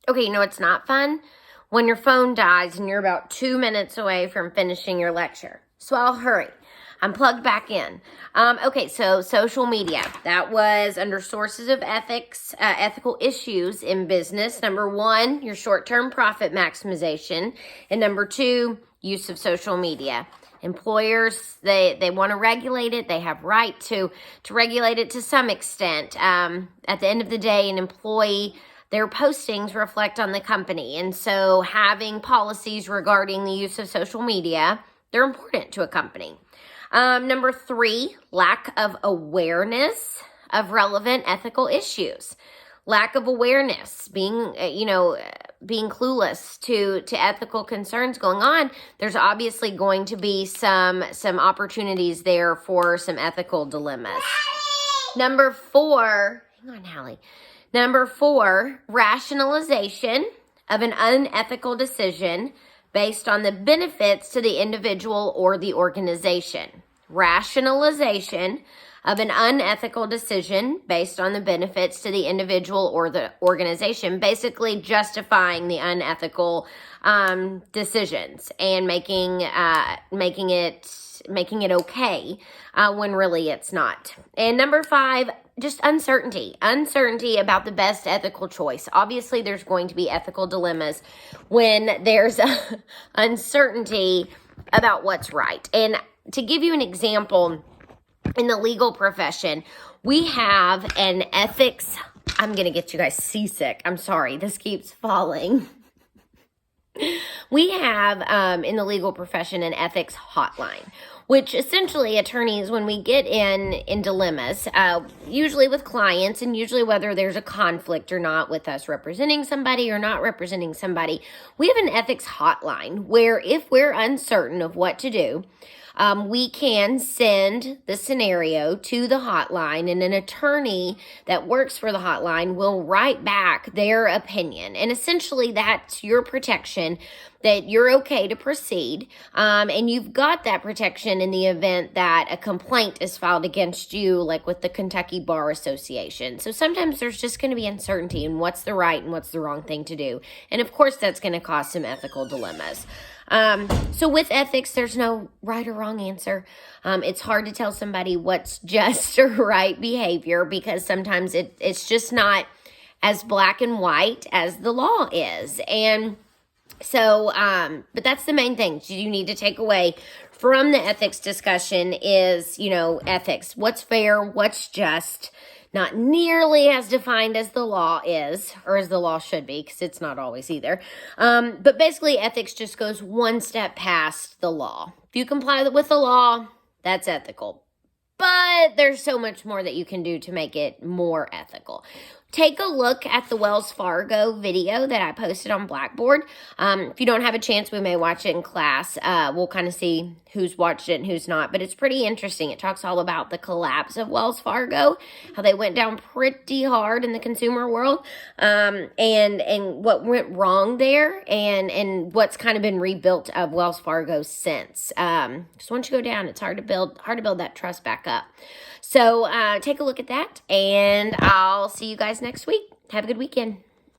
Okay, you know it's not fun? When your phone dies and you're about 2 minutes away from finishing your lecture. So I'll hurry. I'm plugged back in. Okay, so social media. That was under sources of ethics, ethical issues in business. Number 1, your short-term profit maximization. And number 2, use of social media. Employers, they want to regulate it. They have right to regulate it to some extent. At the end of the day, an employee, their postings reflect on the company. And so having policies regarding the use of social media, they're important to a company. Number 3, lack of awareness of relevant ethical issues. Lack of awareness, being clueless to ethical concerns going on. There's obviously going to be some opportunities there for some ethical dilemmas. Number 4, hang on, Hallie. Number 4, rationalization of an unethical decision based on the benefits to the individual or the organization. Rationalization of an unethical decision based on the benefits to the individual or the organization, basically justifying the unethical decisions and making it okay when really it's not. And number 5, just uncertainty about the best ethical choice. Obviously, there's going to be ethical dilemmas when there's uncertainty about what's right. And to give you an example, in the legal profession, we have an ethics, I'm going to get you guys seasick. I'm sorry, this keeps falling. We have, in the legal profession, an ethics hotline, which essentially attorneys, when we get in dilemmas, usually with clients and usually whether there's a conflict or not with us representing somebody or not representing somebody, we have an ethics hotline where if we're uncertain of what to do, we can send the scenario to the hotline, and an attorney that works for the hotline will write back their opinion. And essentially that's your protection that you're okay to proceed. And you've got that protection in the event that a complaint is filed against you, like with the Kentucky Bar Association. So sometimes there's just going to be uncertainty in what's the right and what's the wrong thing to do. And of course, that's going to cause some ethical dilemmas. So with ethics, there's no right or wrong answer. It's hard to tell somebody what's just or right behavior because sometimes it's just not as black and white as the law is. And so, but that's the main thing you need to take away from the ethics discussion is, ethics. What's fair, what's just, not nearly as defined as the law is, or as the law should be, because it's not always either. But basically, ethics just goes one step past the law. If you comply with the law, that's ethical. But there's so much more that you can do to make it more ethical. Take a look at the Wells Fargo video that I posted on Blackboard. If you don't have a chance, we may watch it in class. We'll kind of see who's watched it and who's not, but it's pretty interesting. It talks all about the collapse of Wells Fargo, how they went down pretty hard in the consumer world, and what went wrong there, and what's kind of been rebuilt of Wells Fargo since. So once you go down, it's hard to build that trust back up. So take a look at that, and I'll see you guys next week. Have a good weekend.